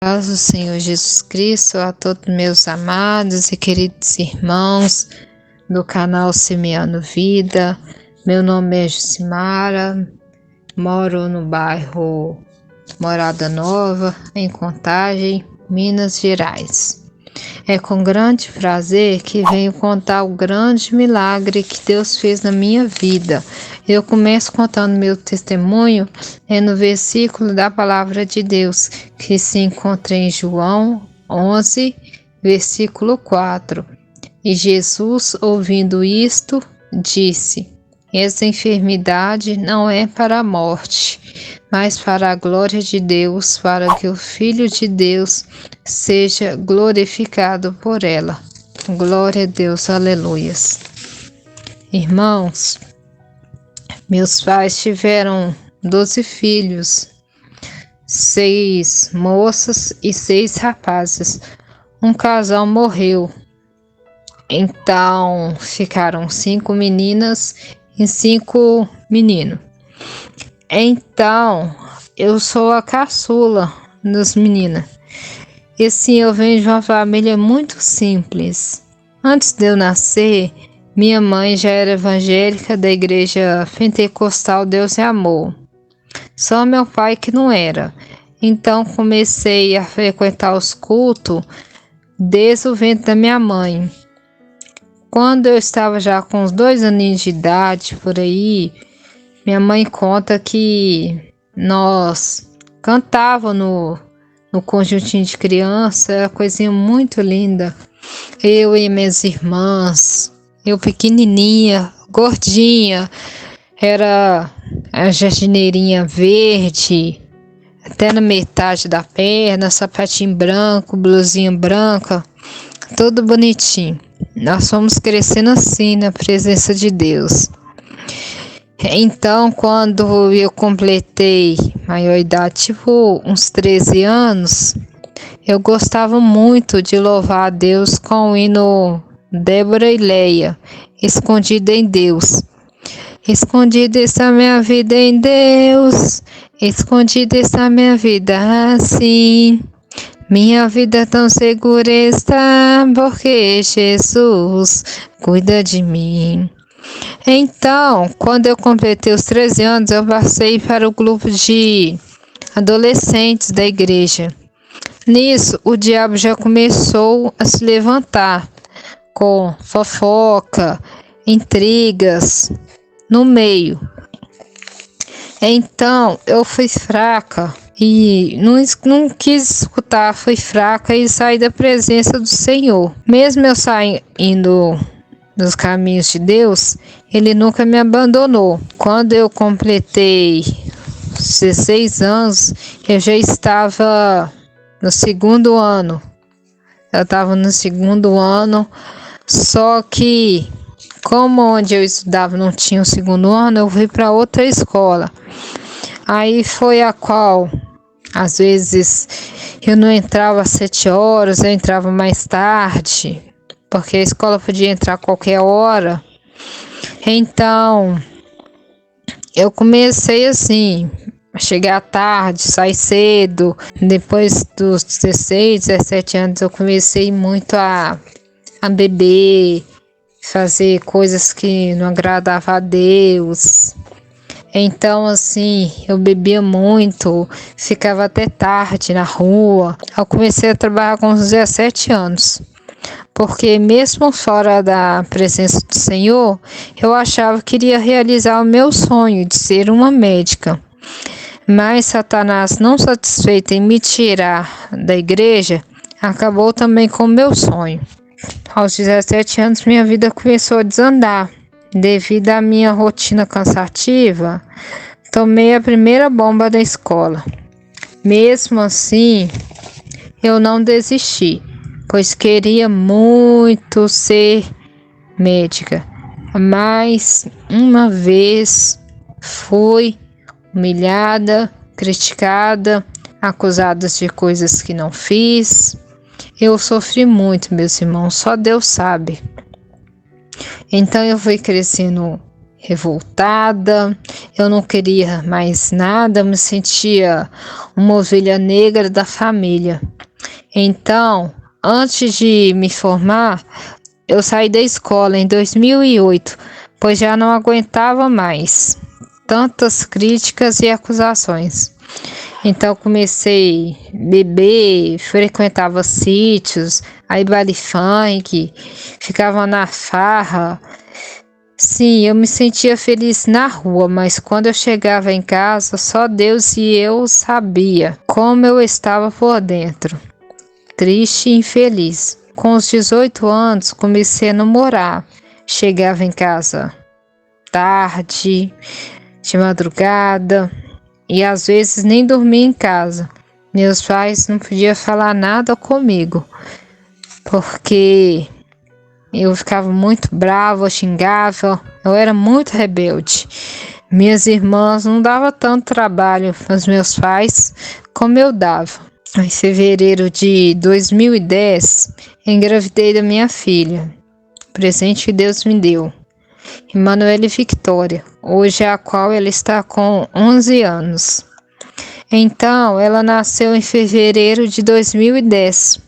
Paz do Senhor Jesus Cristo a todos meus amados e queridos irmãos do canal Semeando Vida. Meu nome é Jucimara, moro no bairro Morada Nova, em Contagem, Minas Gerais. É com grande prazer que venho contar o grande milagre que Deus fez na minha vida. Eu começo contando meu testemunho no versículo da palavra de Deus, que se encontra em João 11, versículo 4. E Jesus, ouvindo isto, disse: essa enfermidade não é para a morte, mas para a glória de Deus, para que o Filho de Deus seja glorificado por ela. Glória a Deus, aleluias. Irmãos, meus pais tiveram 12 filhos, 6 moças e 6 rapazes. Um casal morreu, então ficaram 5 meninas e 5 meninos. Então, eu sou a caçula das meninas. E assim, eu venho de uma família muito simples. Antes de eu nascer, minha mãe já era evangélica da igreja pentecostal Deus é Amor. Só meu pai que não era. Então, comecei a frequentar os cultos desde o ventre da minha mãe. Quando eu estava já com uns 2 aninhos de idade, por aí, minha mãe conta que nós cantávamos no conjuntinho de criança, era coisinha muito linda. Eu e minhas irmãs, eu pequenininha, gordinha, era a jardineirinha verde, até na metade da perna, sapatinho branco, blusinha branca, tudo bonitinho. Nós fomos crescendo assim na presença de Deus. Então, quando eu completei maioridade, tipo uns 13 anos, eu gostava muito de louvar a Deus com o hino Débora e Leia, Escondida em Deus. Escondida está minha vida em Deus, escondida está minha vida assim. Minha vida tão segura está, porque Jesus cuida de mim. Então, quando eu completei os 13 anos, eu passei para o grupo de adolescentes da igreja. Nisso, o diabo já começou a se levantar com fofoca, intrigas no meio. Então, eu fui fraca e não quis escutar, fui fraca e saí da presença do Senhor. Mesmo eu saindo dos caminhos de Deus, Ele nunca me abandonou. Quando eu completei 16 anos, eu já estava no 2º ano. Eu estava no 2º ano, só que como onde eu estudava não tinha o 2º ano, eu fui para outra escola. Aí foi a qual, às vezes, eu não entrava às 7 horas, eu entrava mais tarde, porque a escola podia entrar a qualquer hora. Então, eu comecei assim, a chegar tarde, sair cedo. Depois dos 16, 17 anos, eu comecei muito a beber, fazer coisas que não agradavam a Deus. Então, assim, eu bebia muito, ficava até tarde na rua. Eu comecei a trabalhar com uns 17 anos. Porque mesmo fora da presença do Senhor, eu achava que iria realizar o meu sonho de ser uma médica. Mas Satanás, não satisfeito em me tirar da igreja, acabou também com o meu sonho. Aos 17 anos, minha vida começou a desandar. Devido à minha rotina cansativa, tomei a primeira bomba da escola. Mesmo assim, eu não desisti, pois queria muito ser médica. Mas uma vez fui humilhada, criticada, acusada de coisas que não fiz. Eu sofri muito, meus irmãos, só Deus sabe. Então eu fui crescendo revoltada, eu não queria mais nada, eu me sentia uma ovelha negra da família. Então, antes de me formar, eu saí da escola em 2008, pois já não aguentava mais tantas críticas e acusações. Então comecei a beber, frequentava sítios, aí baile funk, ficava na farra. Sim, eu me sentia feliz na rua, mas quando eu chegava em casa, só Deus e eu sabia como eu estava por dentro, triste e infeliz. Com os 18 anos, comecei a namorar. Chegava em casa tarde, de madrugada, e às vezes nem dormia em casa. Meus pais não podiam falar nada comigo, porque eu ficava muito brava, xingava, eu era muito rebelde. Minhas irmãs não davam tanto trabalho aos meus pais como eu dava. Em fevereiro de 2010, engravidei da minha filha, presente que Deus me deu, Emanuele Victoria, hoje a qual ela está com 11 anos. Então, ela nasceu em fevereiro de 2010.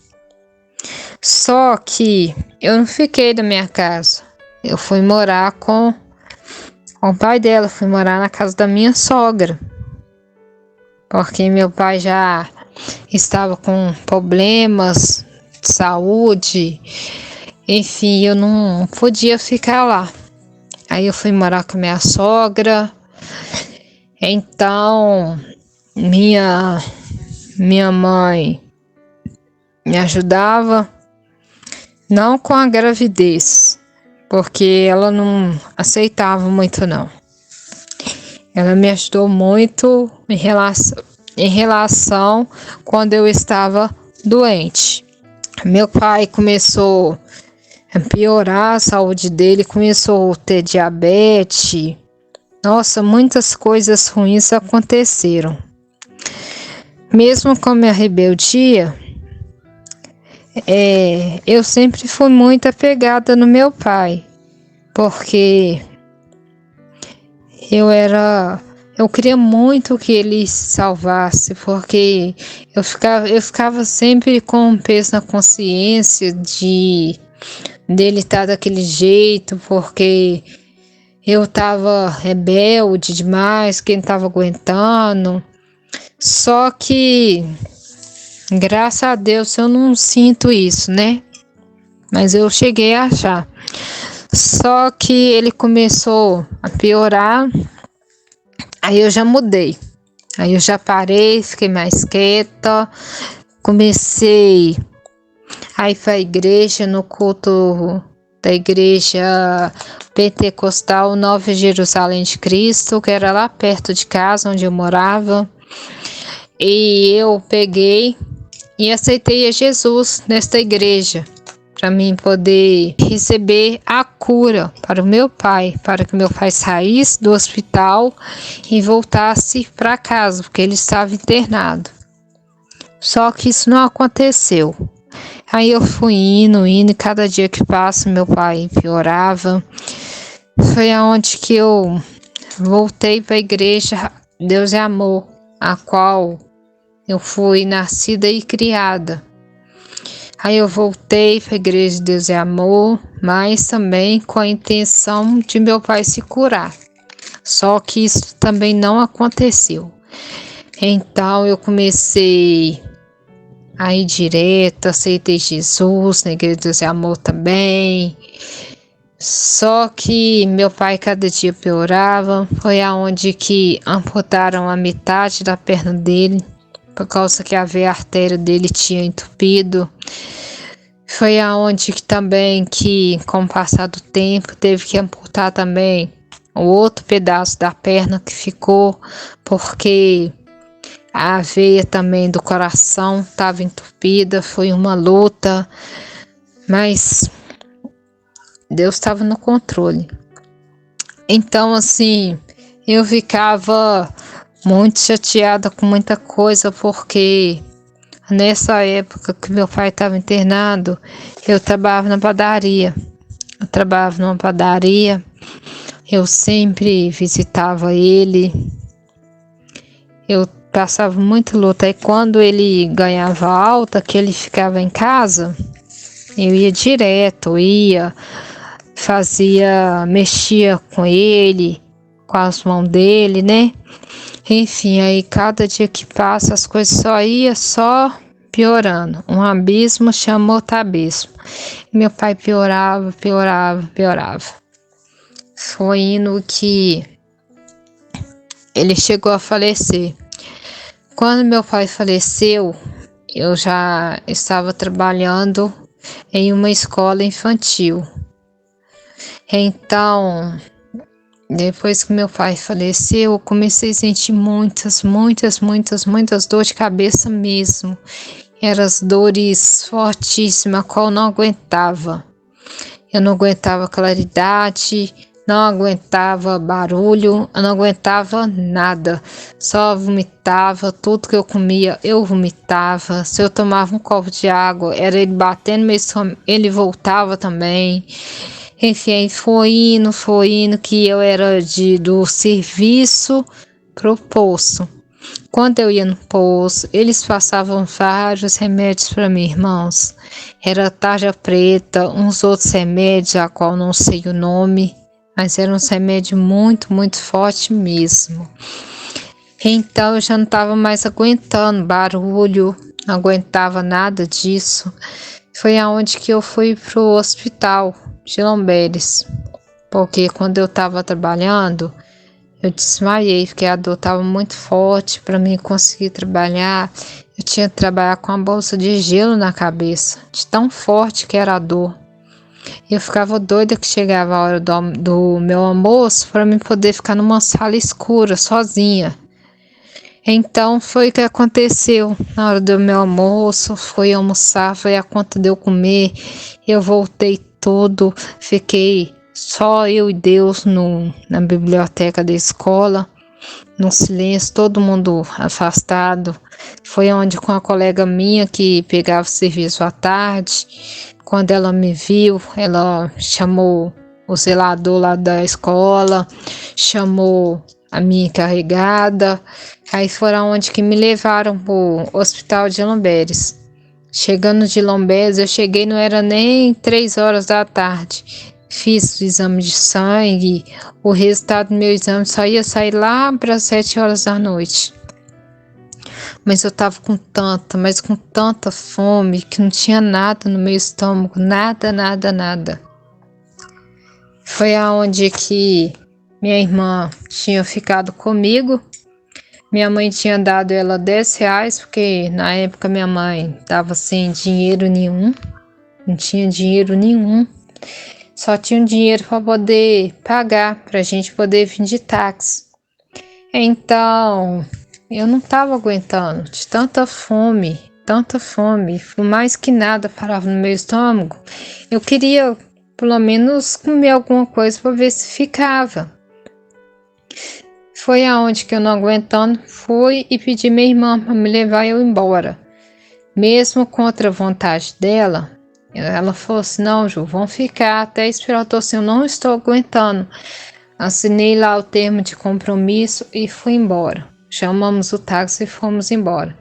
Só que eu não fiquei da minha casa. Eu fui morar com o pai dela, fui morar na casa da minha sogra. Porque meu pai já estava com problemas de saúde. Enfim, eu não podia ficar lá. Aí eu fui morar com minha sogra. Então, minha mãe me ajudava, não com a gravidez, porque ela não aceitava muito não. Ela me ajudou muito em relação quando eu estava doente. Meu pai começou a piorar a saúde dele, começou a ter diabetes. Nossa, muitas coisas ruins aconteceram. Mesmo com a minha rebeldia, eu sempre fui muito apegada no meu pai, porque eu queria muito que ele se salvasse, porque eu ficava sempre com um peso na consciência dele estar daquele jeito, porque eu estava rebelde demais, que ele estava aguentando. Só que, graças a Deus, eu não sinto isso, né? Mas eu cheguei a achar. Só que ele começou a piorar, aí eu já mudei. Aí eu já parei, fiquei mais quieta, comecei a ir para a igreja, no culto da igreja pentecostal Nova Jerusalém de Cristo, que era lá perto de casa, onde eu morava. E eu peguei e aceitei a Jesus nesta igreja, para mim poder receber a cura para o meu pai, para que meu pai saísse do hospital e voltasse para casa, porque ele estava internado. Só que isso não aconteceu. Aí eu fui indo, e cada dia que passa meu pai piorava. Foi aonde que eu voltei para a igreja Deus é Amor, a qual eu fui nascida e criada. Aí eu voltei para a igreja de Deus é Amor, mas também com a intenção de meu pai se curar. Só que isso também não aconteceu. Então eu comecei a ir direto, aceitei Jesus na igreja de Deus é Amor também. Só que meu pai cada dia piorava. Foi aonde que amputaram a metade da perna dele, por causa que a veia artéria dele tinha entupido. Foi aonde que também que, com o passar do tempo, teve que amputar também o outro pedaço da perna que ficou, porque a veia também do coração estava entupida. Foi uma luta, mas Deus estava no controle. Então, assim, eu ficava muito chateada com muita coisa, porque nessa época que meu pai estava internado, eu trabalhava na padaria. Eu sempre visitava ele, eu passava muita luta. E quando ele ganhava alta, que ele ficava em casa, eu ia direto, mexia com ele, com as mãos dele, né? Enfim, aí cada dia que passa as coisas só piorando. Um abismo chamou outro abismo. Meu pai piorava, piorava, piorava. Foi indo que ele chegou a falecer. Quando meu pai faleceu, eu já estava trabalhando em uma escola infantil. Então, depois que meu pai faleceu, eu comecei a sentir muitas dores de cabeça mesmo. Eram as dores fortíssimas, a qual eu não aguentava. Eu não aguentava claridade, não aguentava barulho, eu não aguentava nada. Só vomitava, tudo que eu comia eu vomitava. Se eu tomava um copo de água, era ele batendo meu estômago, ele voltava também. Enfim, foi indo que eu era do serviço pro poço. Quando eu ia no poço, eles passavam vários remédios para mim, irmãos. Era tarja preta, uns outros remédios, a qual não sei o nome, mas eram uns remédios muito fortes mesmo. Então eu já não estava mais aguentando barulho, não aguentava nada disso. Foi aonde que eu fui pro hospital de Lomberes, porque quando eu estava trabalhando, eu desmaiei, porque a dor estava muito forte. Para mim conseguir trabalhar, eu tinha que trabalhar com a bolsa de gelo na cabeça, de tão forte que era a dor. Eu ficava doida que chegava a hora do meu almoço para mim poder ficar numa sala escura, sozinha. Então foi o que aconteceu. Na hora do meu almoço, fui almoçar, foi a conta de eu comer. Eu voltei todo, fiquei só eu e Deus na biblioteca da escola, no silêncio, todo mundo afastado. Foi onde com a colega minha que pegava o serviço à tarde, quando ela me viu, ela chamou o zelador lá da escola, chamou a minha encarregada, aí foram onde que me levaram pro hospital de Lomberes. Chegando de Lomberes, eu cheguei, não era nem 3 horas da tarde. Fiz o exame de sangue, o resultado do meu exame só ia sair lá para 7 horas da noite. Mas eu tava com tanta fome que não tinha nada no meu estômago, nada. Foi aonde que minha irmã tinha ficado comigo. Minha mãe tinha dado ela R$10, porque na época minha mãe estava sem dinheiro nenhum, não tinha dinheiro nenhum. Só tinha um dinheiro para poder pagar, para a gente poder vir de táxi. Então, eu não estava aguentando, de tanta fome, por mais que nada parava no meu estômago. Eu queria, pelo menos, comer alguma coisa para ver se ficava. Foi aonde que eu não aguentando, fui e pedi minha irmã para me levar eu embora. Mesmo contra a vontade dela, ela falou assim, não, Ju, vamos ficar até esperar o tosse, eu não estou aguentando. Assinei lá o termo de compromisso e fui embora. Chamamos o táxi e fomos embora.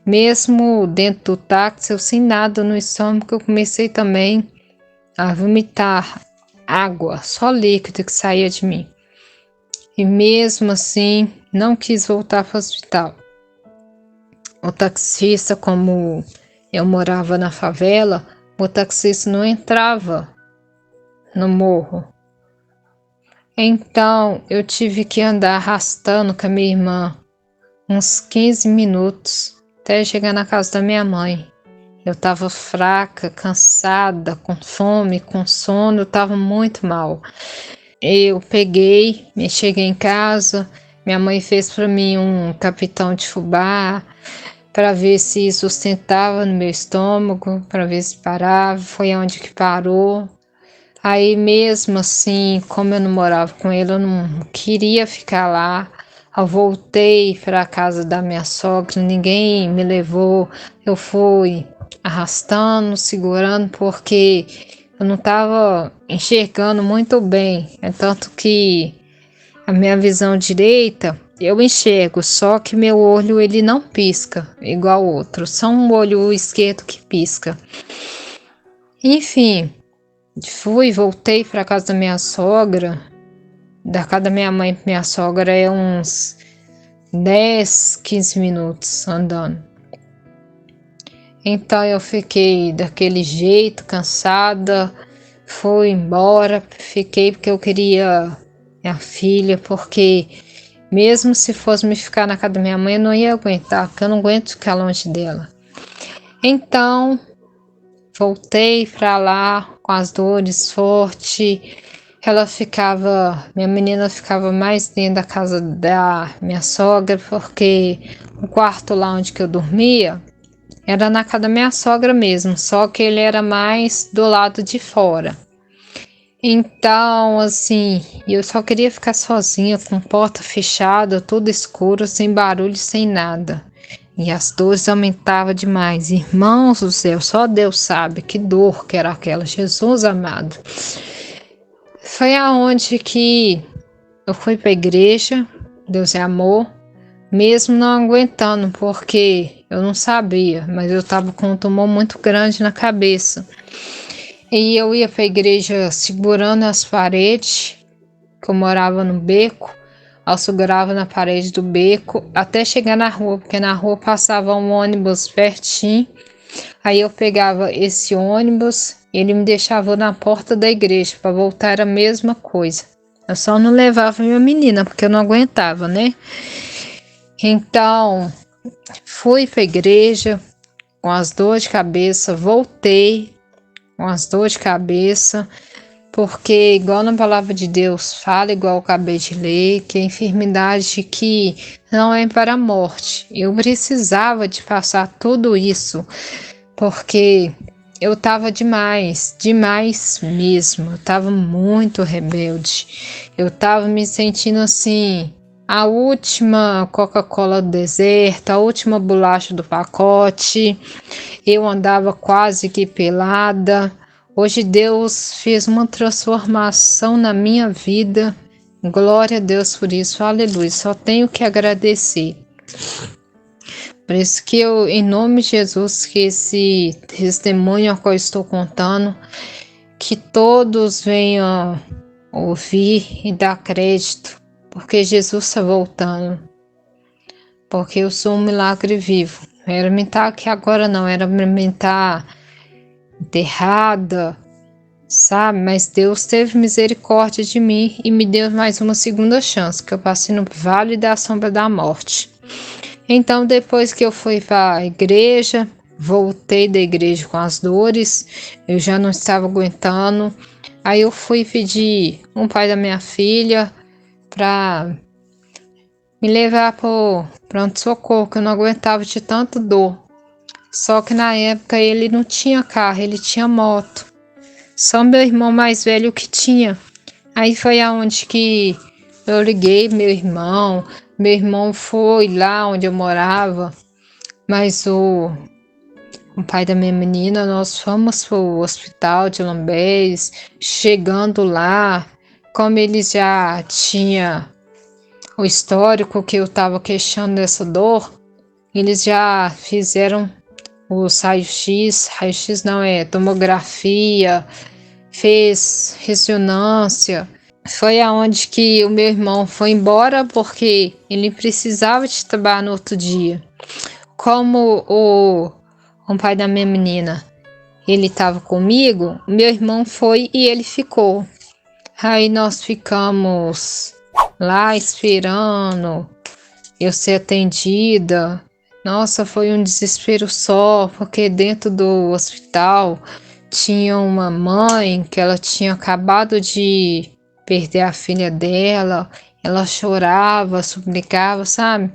Mesmo dentro do táxi, eu sem nada no estômago, eu comecei também a vomitar água, só líquido que saía de mim. E mesmo assim, não quis voltar para o hospital. O taxista, como eu morava na favela, o taxista não entrava no morro. Então, eu tive que andar arrastando com a minha irmã uns 15 minutos até chegar na casa da minha mãe. Eu estava fraca, cansada, com fome, com sono, eu estava muito mal. Eu cheguei em casa, minha mãe fez para mim um capitão de fubá para ver se sustentava no meu estômago, para ver se parava, foi onde que parou. Aí mesmo assim, como eu não morava com ele, eu não queria ficar lá. Eu voltei para a casa da minha sogra, ninguém me levou, eu fui arrastando, segurando, porque eu não estava enxergando muito bem. É tanto que a minha visão direita eu enxergo, só que meu olho ele não pisca igual o outro, só um olho esquerdo que pisca. Enfim, voltei para casa da minha sogra. Da casa da minha mãe para minha sogra é uns 10, 15 minutos andando. Então eu fiquei daquele jeito, cansada, fui embora, fiquei porque eu queria minha filha, porque mesmo se fosse me ficar na casa da minha mãe, eu não ia aguentar, porque eu não aguento ficar longe dela. Então, voltei para lá com as dores fortes. Minha menina ficava mais dentro da casa da minha sogra, porque o quarto lá onde que eu dormia era na casa da minha sogra mesmo, só que ele era mais do lado de fora. Então, assim, eu só queria ficar sozinha, com porta fechada, tudo escuro, sem barulho, sem nada. E as dores aumentavam demais. Irmãos do céu, só Deus sabe que dor que era aquela, Jesus amado. Foi aonde que eu fui para a igreja, Deus é amor, mesmo não aguentando, porque eu não sabia, mas eu estava com um tumor muito grande na cabeça. E eu ia para a igreja segurando as paredes, que eu morava no beco, eu segurava na parede do beco até chegar na rua, porque na rua passava um ônibus pertinho. Aí eu pegava esse ônibus, ele me deixava na porta da igreja, para voltar era a mesma coisa. Eu só não levava minha menina, porque eu não aguentava, né? Então, fui para a igreja com as dores de cabeça, voltei com as dores de cabeça, porque igual na palavra de Deus fala, igual eu acabei de ler, que a enfermidade que não é para a morte. Eu precisava de passar tudo isso, porque eu estava demais mesmo, eu estava muito rebelde, eu estava me sentindo assim, a última Coca-Cola do deserto, a última bolacha do pacote, eu andava quase que pelada. Hoje Deus fez uma transformação na minha vida, glória a Deus por isso, aleluia, só tenho que agradecer. Por isso que eu, em nome de Jesus, que esse testemunho ao qual eu estou contando, que todos venham ouvir e dar crédito, porque Jesus está voltando, porque eu sou um milagre vivo. Era me estar aqui agora não, era me estar enterrada, sabe? Mas Deus teve misericórdia de mim e me deu mais uma segunda chance, que eu passei no vale da sombra da morte. Então, depois que eu fui para a igreja, voltei da igreja com as dores, eu já não estava aguentando. Aí eu fui pedir um pai da minha filha para me levar para o pronto-socorro, que eu não aguentava de tanta dor. Só que na época ele não tinha carro, ele tinha moto. Só meu irmão mais velho que tinha. Aí foi aonde que eu liguei meu irmão foi lá onde eu morava, mas o pai da minha menina, nós fomos pro hospital de Lambés. Chegando lá, como ele já tinha o histórico que eu estava queixando dessa dor, eles já fizeram o raio-x não é, tomografia, fez ressonância. Foi aonde que o meu irmão foi embora, porque ele precisava de trabalhar no outro dia. Como o pai da minha menina, ele estava comigo, meu irmão foi e ele ficou. Aí nós ficamos lá esperando eu ser atendida. Nossa, foi um desespero só, porque dentro do hospital tinha uma mãe que ela tinha acabado de perder a filha dela. Ela chorava, suplicava, sabe?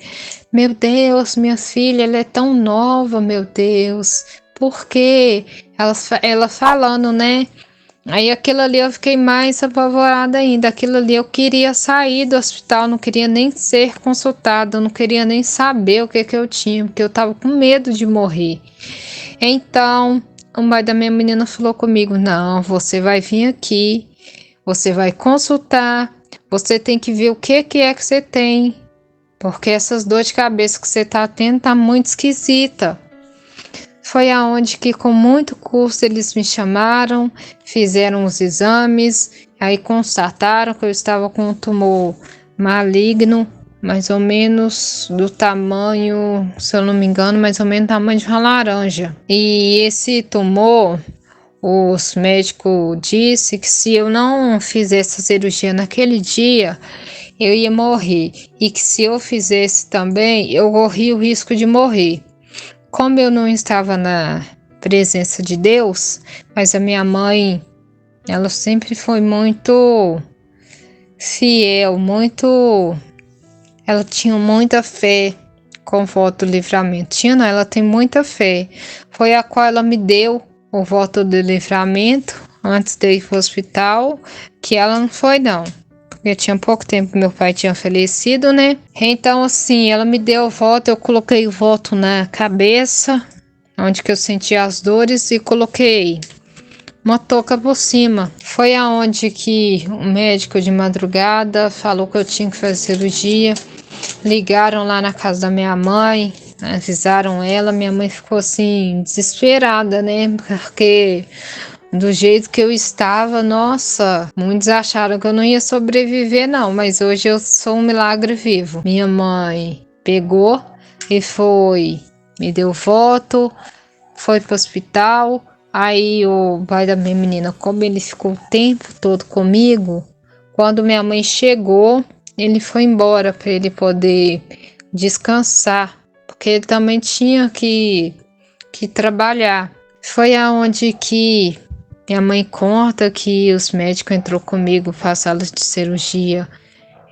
Meu Deus, minha filha, ela é tão nova, meu Deus. Por quê? Ela falando, né? Aí aquilo ali eu fiquei mais apavorada ainda. Aquilo ali eu queria sair do hospital, não queria nem ser consultada, não queria nem saber o que eu tinha, porque eu tava com medo de morrer. Então, o pai da minha menina falou comigo: não, você vai vir aqui, você vai consultar, você tem que ver o que é que você tem, porque essas dores de cabeça que você tá tendo tá muito esquisita. Foi aonde que com muito custo eles me chamaram, fizeram os exames, aí constataram que eu estava com um tumor maligno, mais ou menos do tamanho, se eu não me engano, mais ou menos do tamanho de uma laranja. E esse tumor, os médicos disse que se eu não fizesse a cirurgia naquele dia, eu ia morrer. E que se eu fizesse também, eu corria o risco de morrer. Como eu não estava na presença de Deus, mas a minha mãe, ela sempre foi muito fiel, ela tinha muita fé com o voto do livramento. Não, ela tem muita fé. Foi a qual ela me deu o voto do livramento antes de ir para o hospital, que ela não foi não. Porque tinha pouco tempo que meu pai tinha falecido, né? Então, assim, ela me deu o voto, eu coloquei o voto na cabeça, onde que eu senti as dores, e coloquei uma touca por cima. Foi aonde que o médico de madrugada falou que eu tinha que fazer cirurgia. Ligaram lá na casa da minha mãe, avisaram ela. Minha mãe ficou assim, desesperada, né? Porque do jeito que eu estava, nossa, muitos acharam que eu não ia sobreviver, não, mas hoje eu sou um milagre vivo. Minha mãe pegou e me deu voto, foi pro hospital. Aí o pai da minha menina, como ele ficou o tempo todo comigo, quando minha mãe chegou, ele foi embora para ele poder descansar, porque ele também tinha que trabalhar. Foi aonde que minha mãe conta que os médicos entrou comigo para a sala de cirurgia.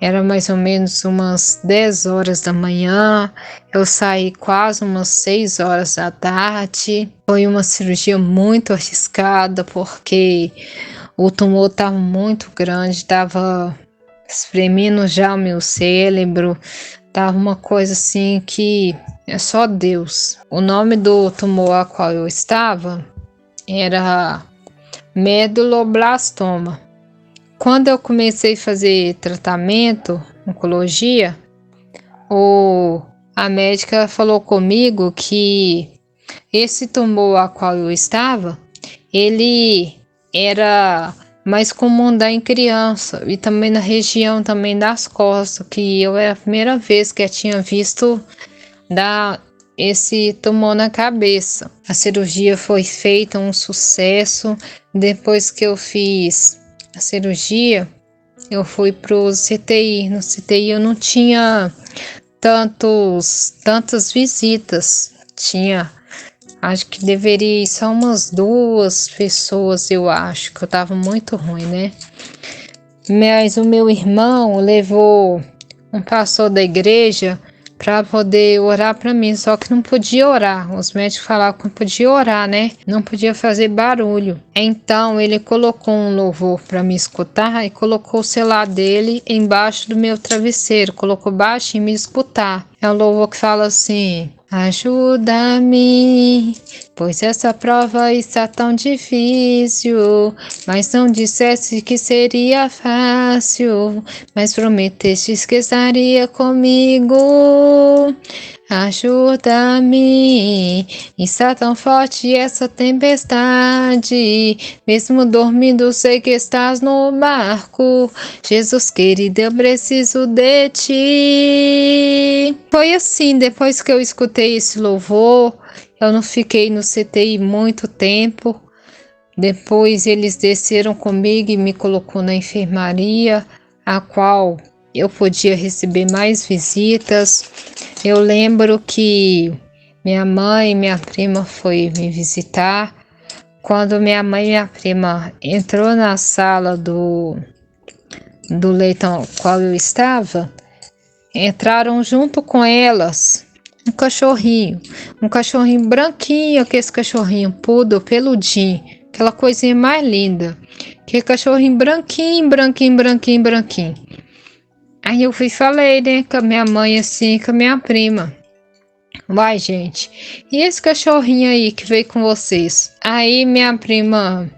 Era mais ou menos umas 10 horas da manhã. Eu saí quase umas 6 horas da tarde. Foi uma cirurgia muito arriscada, porque o tumor estava muito grande, estava espremendo já o meu cérebro. Tava uma coisa assim que é só Deus. O nome do tumor a qual eu estava era meduloblastoma. Quando eu comecei a fazer tratamento, oncologia, a médica falou comigo que esse tumor a qual eu estava, ele era mais comum dar em criança e também na região também das costas, que eu era a primeira vez que eu tinha visto dar esse tumor na cabeça. A cirurgia foi feita um sucesso. Depois que eu fiz a cirurgia, eu fui pro CTI. No CTI eu não tinha tantas visitas. Acho que deveria ir só umas 2 pessoas, eu acho, que eu tava muito ruim, né? Mas o meu irmão levou um pastor da igreja para poder orar para mim, só que não podia orar. Os médicos falavam que não podia orar, né? Não podia fazer barulho. Então ele colocou um louvor para me escutar e colocou o celular dele embaixo do meu travesseiro, colocou baixo e me escutar. É um louvor que fala assim: ajuda-me, pois essa prova está tão difícil, mas não disseste que seria fácil, mas prometestes que estaria comigo. Ajuda-me, está tão forte essa tempestade, mesmo dormindo sei que estás no barco. Jesus querido, eu preciso de ti. Foi assim, depois que eu escutei esse louvor, eu não fiquei no CTI muito tempo. Depois eles desceram comigo e me colocou na enfermaria, a qual eu podia receber mais visitas. Eu lembro que minha mãe e minha prima foi me visitar. Quando minha mãe e minha prima entrou na sala do leitão qual eu estava, entraram junto com elas um cachorrinho branquinho, aquele cachorrinho poodle, peludinho, aquela coisinha mais linda, aquele cachorrinho branquinho. Aí eu fui e falei, né, com a minha mãe assim, com a minha prima. Uai, gente, e esse cachorrinho aí que veio com vocês? Aí minha prima,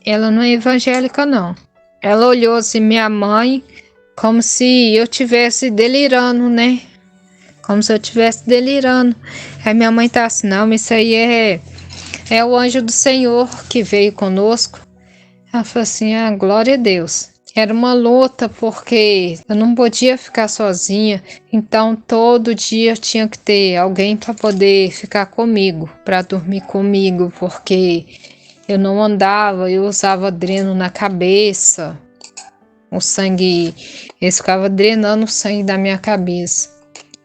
ela não é evangélica não. Ela olhou assim minha mãe como se eu tivesse delirando, né? Como se eu tivesse delirando. Aí minha mãe tá assim, não, isso aí é o anjo do Senhor que veio conosco. Ela falou assim, ah, glória a Deus. Era uma luta porque eu não podia ficar sozinha, então todo dia eu tinha que ter alguém para poder ficar comigo, para dormir comigo, porque eu não andava, eu usava dreno na cabeça, o sangue, eles ficava drenando o sangue da minha cabeça.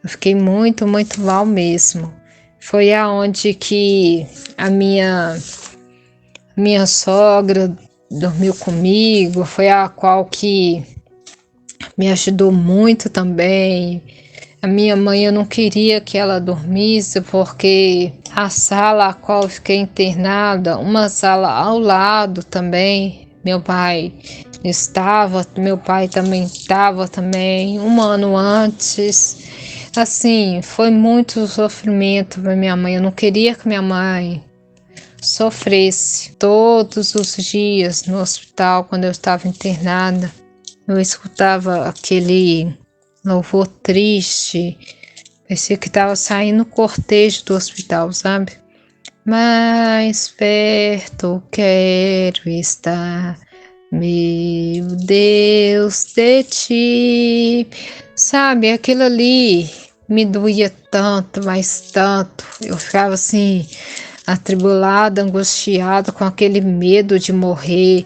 Eu fiquei muito, muito mal mesmo. Foi aonde que a minha sogra dormiu comigo, foi a qual que me ajudou muito também. A minha mãe, eu não queria que ela dormisse porque a sala a qual eu fiquei internada, uma sala ao lado também, meu pai também estava também, um ano antes. Assim, foi muito sofrimento para minha mãe. Eu não queria que minha mãe sofresse todos os dias no hospital quando eu estava internada. Eu escutava aquele louvor triste, parecia que estava saindo o cortejo do hospital, sabe? Mais perto quero estar, meu Deus, de ti. Sabe, aquilo ali me doía tanto, mas tanto. Eu ficava assim, atribulada, angustiada, com aquele medo de morrer,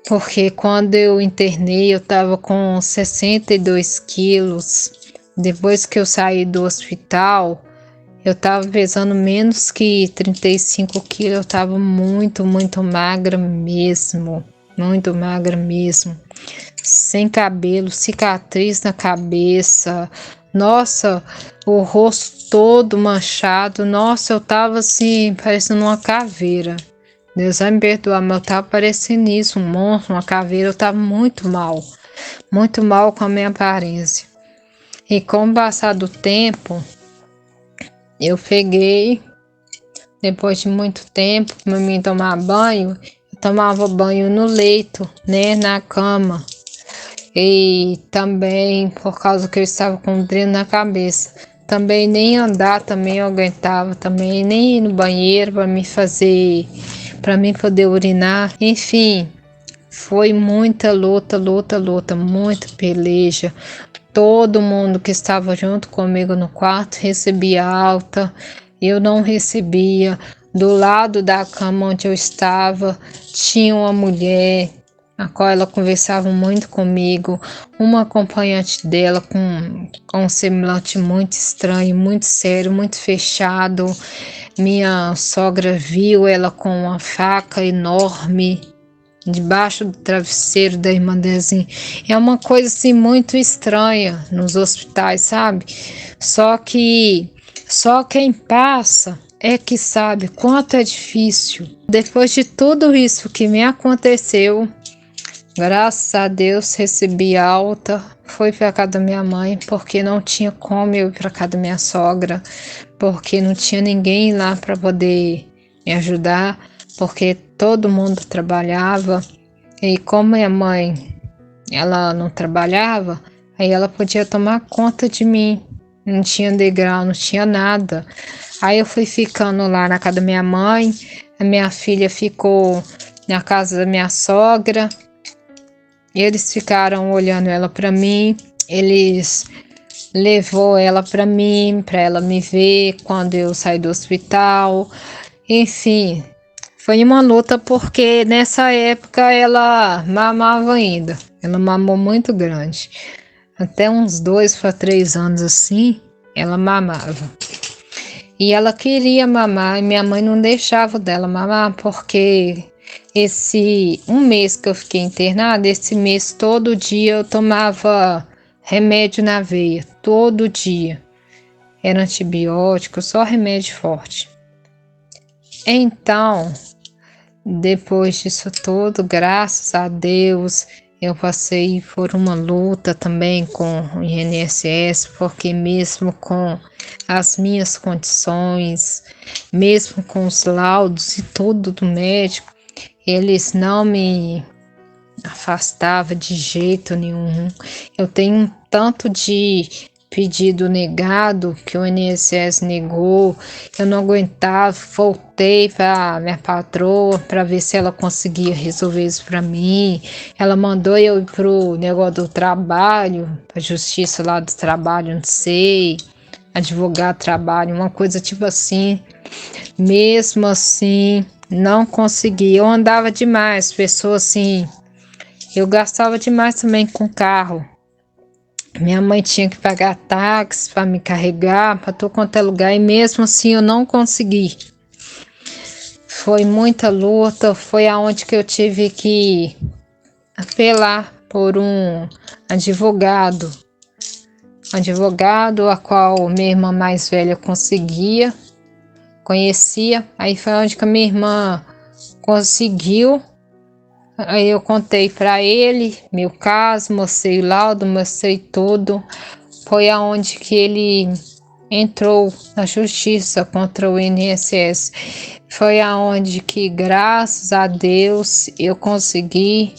porque quando eu internei eu estava com 62 quilos. Depois que eu saí do hospital, eu estava pesando menos que 35 quilos, eu estava muito, muito magra mesmo, muito magra mesmo, sem cabelo, cicatriz na cabeça, nossa, o rosto todo manchado, nossa, eu tava assim, parecendo uma caveira. Deus vai me perdoar, mas eu tava parecendo isso, um monstro, uma caveira, eu tava muito mal com a minha aparência. E com o passar do tempo, eu peguei, depois de muito tempo, para mim tomar banho, eu tomava banho no leito, né, na cama. E também por causa que eu estava com um dreno na cabeça. Também nem andar também eu aguentava, também nem ir no banheiro para mim poder urinar. Enfim, foi muita luta, muita peleja. Todo mundo que estava junto comigo no quarto recebia alta, eu não recebia. Do lado da cama onde eu estava tinha uma mulher, a qual ela conversava muito comigo, uma acompanhante dela com um semblante muito estranho, muito sério, muito fechado. Minha sogra viu ela com uma faca enorme debaixo do travesseiro da irmã Dezinha. É uma coisa assim muito estranha nos hospitais, sabe? Só quem passa é que sabe quanto é difícil. Depois de tudo isso que me aconteceu, graças a Deus recebi alta, fui para casa da minha mãe, porque não tinha como eu ir para casa da minha sogra, porque não tinha ninguém lá para poder me ajudar, porque todo mundo trabalhava e como minha mãe ela não trabalhava, aí ela podia tomar conta de mim. Não tinha degrau, não tinha nada. Aí eu fui ficando lá na casa da minha mãe, a minha filha ficou na casa da minha sogra. Eles ficaram olhando ela para mim, eles levou ela para ela me ver quando eu saí do hospital. Enfim, foi uma luta porque nessa época ela mamava ainda. Ela mamou muito grande. Até uns 2 para 3 anos assim, ela mamava. E ela queria mamar e minha mãe não deixava dela mamar porque esse um mês que eu fiquei internada, esse mês todo dia eu tomava remédio na veia, todo dia. Era antibiótico, só remédio forte. Então, depois disso tudo, graças a Deus, Eu passei por uma luta também com o INSS, porque mesmo com as minhas condições, mesmo com os laudos e tudo do médico, eles não me afastavam de jeito nenhum. Eu tenho um tanto de pedido negado que o INSS negou. Eu não aguentava, voltei para minha patroa para ver se ela conseguia resolver isso para mim. Ela mandou eu ir pro negócio do trabalho, para justiça lá do trabalho, não sei, advogado do trabalho, uma coisa tipo assim. Mesmo assim, não consegui. Eu andava demais, pessoas assim. Eu gastava demais também com carro. Minha mãe tinha que pagar táxi para me carregar para todo quanto é lugar e mesmo assim eu não consegui. Foi muita luta, foi aonde que eu tive que apelar por um advogado a qual minha irmã mais velha conhecia. Aí foi onde que a minha irmã conseguiu. Aí eu contei para ele meu caso, mostrei o laudo, mostrei tudo. Foi aonde que ele entrou na justiça contra o INSS. Foi aonde que, graças a Deus, eu consegui.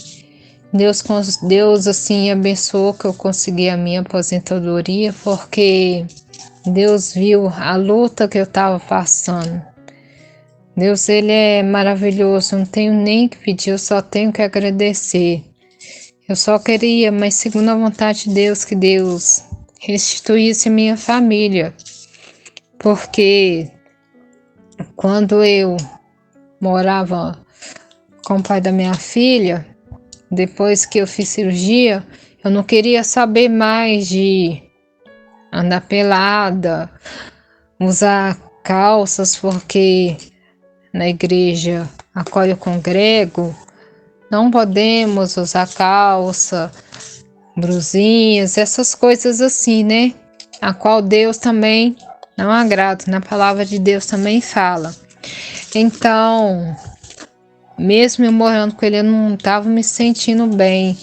Deus assim abençoou que eu consegui a minha aposentadoria, porque Deus viu a luta que eu estava passando. Deus, ele é maravilhoso, não tenho nem que pedir, eu só tenho que agradecer. Eu só queria, mas segundo a vontade de Deus, que Deus restituísse minha família. Porque quando eu morava com o pai da minha filha, depois que eu fiz cirurgia, eu não queria saber mais de andar pelada, usar calças, porque na igreja a qual eu congrego, não podemos usar calça, brusinhas, essas coisas assim, né? A qual Deus também não agrada, na palavra de Deus também fala. Então, mesmo eu morando com ele, eu não estava me sentindo bem,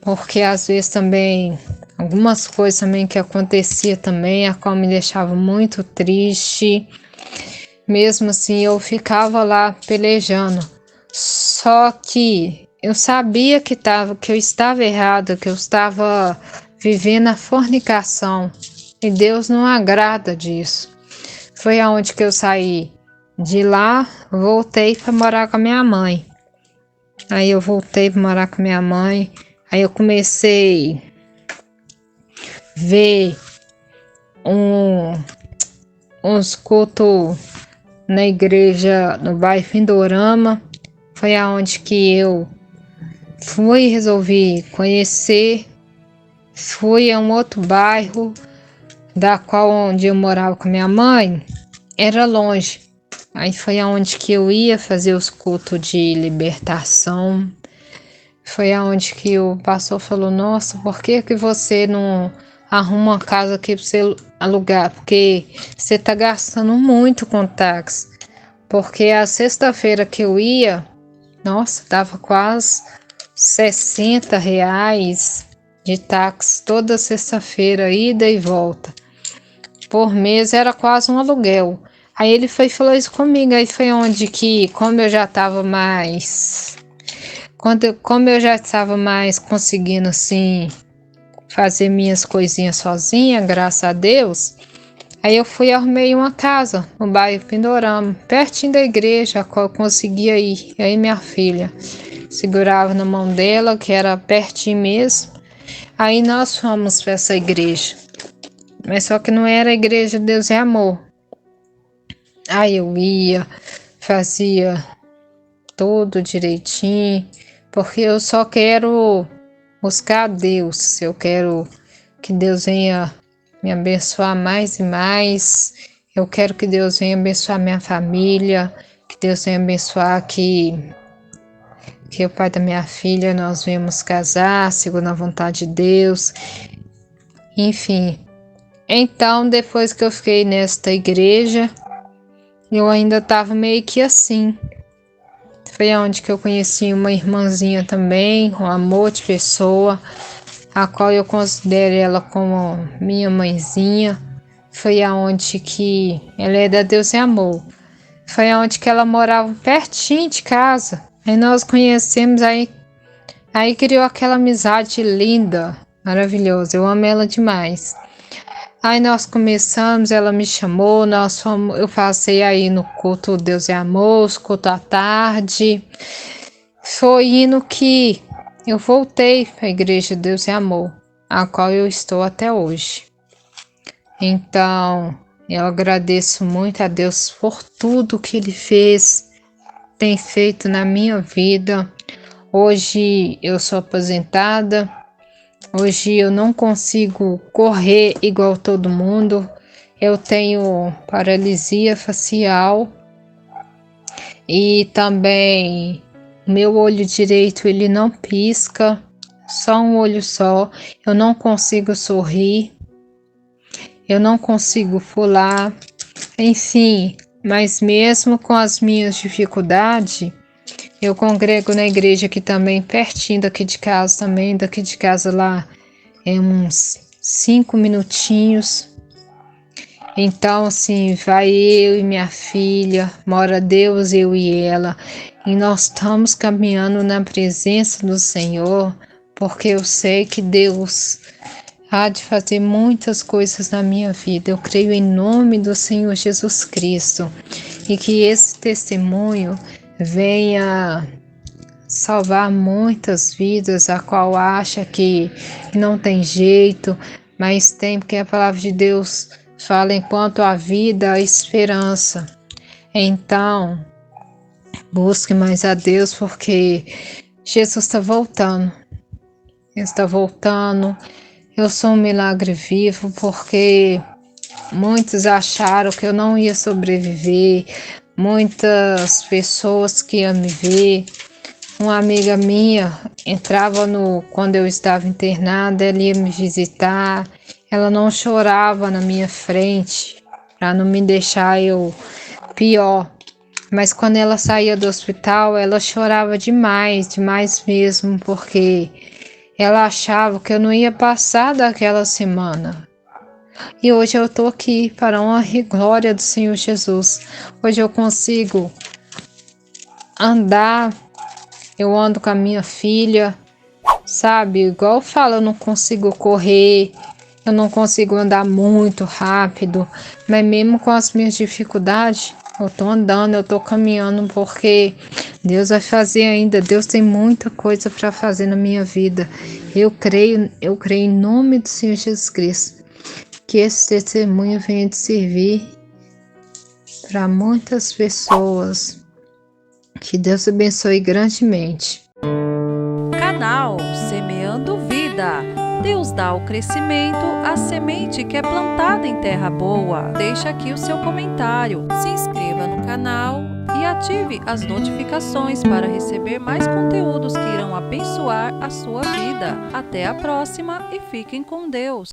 porque às vezes também, algumas coisas também que acontecia também, a qual me deixava muito triste. Mesmo assim, eu ficava lá pelejando. Só que eu sabia que eu estava errada, que eu estava vivendo a fornicação. E Deus não agrada disso. Foi aonde que eu saí de lá, voltei para morar com a minha mãe. Aí eu voltei para morar com a minha mãe. Aí eu comecei a ver uns cultos na igreja no bairro Findorama. Foi aonde que eu fui, resolvi conhecer. Fui a um outro bairro, da qual onde eu morava com minha mãe, era longe. Aí foi aonde que eu ia fazer os cultos de libertação. Foi aonde que o pastor falou: nossa, por que que você não arruma uma casa aqui para você alugar? Porque você tá gastando muito com táxi. Porque a sexta-feira que eu ia, nossa, dava quase R$ 60 de táxi toda sexta-feira, ida e volta. Por mês era quase um aluguel. Aí ele foi e falou isso comigo. Aí foi onde que, como eu já estava mais conseguindo assim fazer minhas coisinhas sozinha, graças a Deus, aí eu fui e arrumei uma casa no bairro Pindorama, pertinho da igreja, a qual eu conseguia ir. E aí minha filha segurava na mão dela, que era pertinho mesmo. Aí nós fomos para essa igreja, mas só que não era a igreja Deus é Amor. Aí eu ia, fazia tudo direitinho, porque eu só quero buscar a Deus. Eu quero que Deus venha me abençoar mais e mais. Eu quero que Deus venha abençoar minha família, que Deus venha abençoar que o pai da minha filha nós venhamos casar segundo a vontade de Deus. Enfim, então depois que eu fiquei nesta igreja, eu ainda estava meio que assim, Foi aonde que eu conheci uma irmãzinha também, um amor de pessoa, a qual eu considero ela como minha mãezinha. Foi aonde que ela é da Deus é Amor. Foi aonde que ela morava pertinho de casa. Aí nós conhecemos, aí criou aquela amizade linda, maravilhosa. Eu amo ela demais. Aí nós começamos, ela me chamou, eu passei aí no culto Deus é Amor, culto à tarde. Foi indo que eu voltei para a igreja Deus é Amor, a qual eu estou até hoje. Então, eu agradeço muito a Deus por tudo que Ele tem feito na minha vida. Hoje eu sou aposentada. Hoje eu não consigo correr igual todo mundo. Eu tenho paralisia facial e também meu olho direito ele não pisca, só um olho só. Eu não consigo sorrir, eu não consigo pular, enfim. Mas mesmo com as minhas dificuldades, eu congrego na igreja aqui também, pertinho daqui de casa também, daqui de casa lá é uns 5 minutinhos. Então, assim, vai eu e minha filha, mora Deus, eu e ela, e nós estamos caminhando na presença do Senhor, porque eu sei que Deus há de fazer muitas coisas na minha vida. Eu creio em nome do Senhor Jesus Cristo, e que esse testemunho venha salvar muitas vidas, a qual acha que não tem jeito, mas tem, porque a palavra de Deus fala enquanto a vida, a esperança. Então, busque mais a Deus, porque Jesus está voltando. Ele está voltando. Eu sou um milagre vivo, porque muitos acharam que eu não ia sobreviver, muitas pessoas que iam me ver. Uma amiga minha entrava quando eu estava internada, ela ia me visitar, ela não chorava na minha frente, para não me deixar eu pior. Mas quando ela saía do hospital, ela chorava demais, demais mesmo, porque ela achava que eu não ia passar daquela semana. E hoje eu estou aqui para a honra e glória do Senhor Jesus. Hoje eu consigo andar. Eu ando com a minha filha, sabe? Igual eu falo, eu não consigo correr, eu não consigo andar muito rápido, mas mesmo com as minhas dificuldades, eu tô andando, eu tô caminhando, porque Deus vai fazer ainda. Deus tem muita coisa para fazer na minha vida. Eu creio em nome do Senhor Jesus Cristo, que esse testemunho venha de servir para muitas pessoas. Que Deus abençoe grandemente. Canal Semeando Vida. Deus dá o crescimento à semente que é plantada em terra boa. Deixa aqui o seu comentário, se inscreva no canal e ative as notificações para receber mais conteúdos que irão abençoar a sua vida. Até a próxima e fiquem com Deus.